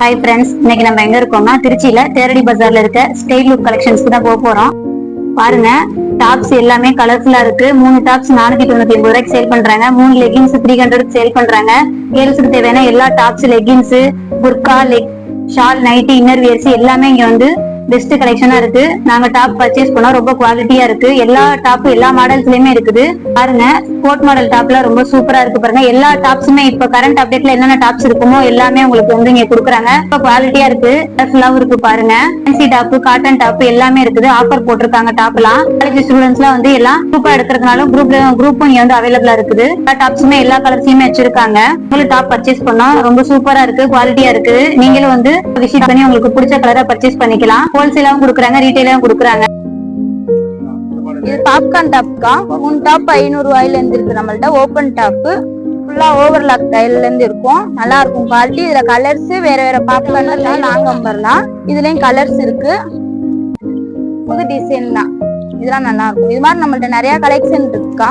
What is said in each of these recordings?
Hi friends, இன்னைக்கு நம்ம எங்க இருக்கோம்னா திருச்சியில தேரடி பஜார்ல இருக்க ஸ்டைல் லுக் கலெக்ஷன்ஸ்க்கு தான் போக போறோம். பாருங்க, டாப்ஸ் எல்லாமே கலர்ஃபுல்லா இருக்கு. 3 டாப்ஸ் 499 ரூபாய்க்கு சேல் பண்றாங்க. 3 லெகின்ஸ் 300 சேல் பண்றாங்க. கேர்ள்ஸுக்கு தேவையான எல்லா டாப்ஸ், லெகின்ஸ், புர்கா, ஷால், நைட்டி, இன்னர் வியர்ஸ் எல்லாமே இங்க வந்து பெஸ்ட் கலெக்ஷனா இருக்கு. நாங்க டாப் பர்ச்சேஸ் பண்ணோம், ரொம்ப குவாலிட்டியா இருக்கு. எல்லா டாப் எல்லா மாடல்ஸ்லயுமே இருக்குது. பாருங்க, கோட் மாடல் டாப்ல ரொம்ப சூப்பரா இருக்கு. பாருங்க, எல்லா டாப்ஸுமே இப்ப கரண்ட் அப்டேட்ல என்னென்ன டாப்ஸ் இருக்குமோ எல்லாமே உங்களுக்கு வந்து இங்க குடுக்குறாங்க. ரொம்ப குவாலிட்டியா இருக்கு, கலர்ஃபுல்லாவும் இருக்கு. பாருங்க, ஃபேன்சி டாப், காட்டன் டாப் எல்லாமே இருக்குது. ஆஃபர் போட்டிருக்காங்க. டாப்லாம் காலேஜ் ஸ்டூடெண்ட்ஸ்லாம் வந்து எல்லாம் சூப்பரா எடுக்கிறதுனால குரூப்பும் இங்க வந்து அவைலபிளா இருக்குது. எல்லா டாப்ஸுமே எல்லா கலர்ஸையுமே வச்சிருக்காங்க. உங்களுக்கு டாப் பர்ச்சேஸ் பண்ணோம், ரொம்ப சூப்பரா இருக்கு, குவாலிட்டியா இருக்கு. நீங்களும் வந்து விசிட் பண்ணி உங்களுக்கு பிடிச்ச கலரை பர்ச்சேஸ் பண்ணிக்கலாம். ஹோல்சேலாவும் கொடுக்குறாங்க, ரீட்டைலாவும் கொடுக்குறாங்க. இது பாப்கார்ன் டாப்க்கா. 3 டாப் 500 ரூபாயில இருந்து இருக்கு நம்மள்ட்ட. ஓபன் டாப் ஃபுல்லா ஓவர்லாக் டைல்ல இருந்து இருக்கும். நல்லா இருக்கும் குவாலிட்டி. இதுல கலர்ஸ் வேற வேற பாப்கார்ன் லாங் அம்பர்லாம். இதுலயும் கலர்ஸ் இருக்கு, புது டிசைன் தான். இதெல்லாம் நல்லா இருக்கும். இது மாதிரி நம்மள்ட்ட நிறைய கலெக்ஷன் இருக்கா,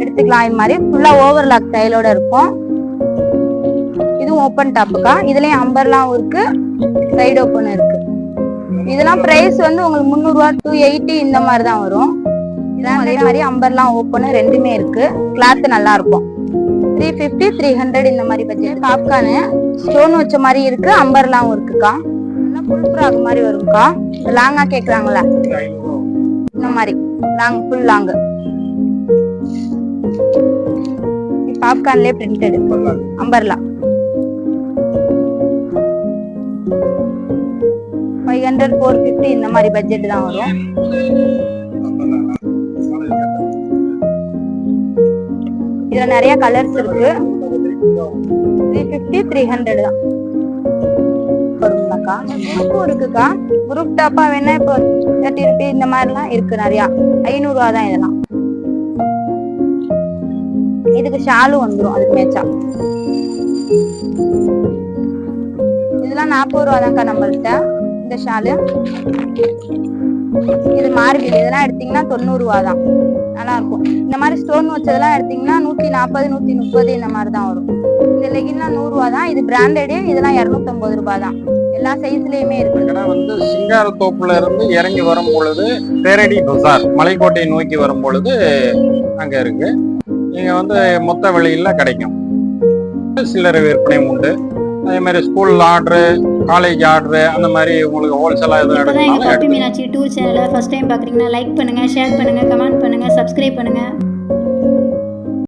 எடுத்துக்கலாம். இது மாதிரி ஃபுல்லா ஓவர்லாக் டைலோட இருக்கும். இதுவும் ஓபன் டாப்புக்கா. இதுலயும் அம்பர்லாம் இருக்கு, சைடு ஓபன் இருக்கு. இதெல்லாம் பிரைஸ் வந்து உங்களுக்கு 300 ரூபா 280 இந்த மாதிரி தான் வரும். இதெல்லாம் அதே மாதிரி அம்பர்லாம் ஓப்பன் ரெண்டுமே இருக்கு. கிளாத் நல்லா இருக்கும். 350 300 இந்த மாதிரி பட்ஜெட். பாப்கார்னு ஸ்டோன் வச்ச மாதிரி இருக்கு, அம்பர்லாம் இருக்குக்கா. நல்லா ஃபுல் ஃப்ராக் மாதிரி வரும்க்கா. லாங்கா கேக்குறாங்களா, இந்த மாதிரி லாங், ஃபுல் லாங். பாப்கார்ன்லயே பிரிண்டட் அம்பர்லாம் 500 450 இந்த மாதிரி பட்ஜெட் தான் வரும். இதுல நிறைய கலர்ஸ் இருக்கு. 350 300 தான் வரும்லக்கா. குரூப்பும் இருக்குக்கா. குரூப் டாப்பா வேணா இப்போ 30 ரூபி இந்த மாதிரிலாம் இருக்கு நிறையா. 500 ரூபா தான் இதெல்லாம். இதுக்கு ஷாலும் வந்துடும் அதுக்கு மேட்சா. இதெல்லாம் 40 ரூபா தான்க்கா நம்மள்ட்ட. இந்த ஷாலு இது மார்பிள். இதெல்லாம் எடுத்தீங்கன்னா 90 ரூபா தான். நல்லா இருக்கும். இந்த மாதிரி ஸ்டோன் வச்சதெல்லாம் எடுத்தீங்கன்னா 140 130 இந்த மாதிரி தான் வரும். இந்த லெகின்லாம் 100 ரூபா தான். இது பிராண்டடு. இதெல்லாம் 250 ரூபா தான். எல்லா சைஸ்லயுமே இருக்கு. வந்து சிங்காரத்தோப்புல இருந்து இறங்கி வரும் பொழுது தேரடி பஜார் மலைக்கோட்டையை நோக்கி வரும் பொழுது அங்க இருக்கு. நீங்க வந்து மொத்த விலையில கிடைக்கும். சில்லறை விற்பனை உண்டு. அதே மாதிரி ஸ்கூல் ஆர்டரு, காலேஜ் ஆர்டரு, அந்த மாதிரி உங்களுக்கு ஹோல்சேலாக எதுவும் எடுக்கணும். மீனாட்சி டூர் சேனலை ஃபர்ஸ்ட் டைம் பார்க்குறீங்கன்னா லைக் பண்ணுங்க, ஷேர் பண்ணுங்க, கமெண்ட் பண்ணுங்க, சப்ஸ்கிரைப் பண்ணுங்க.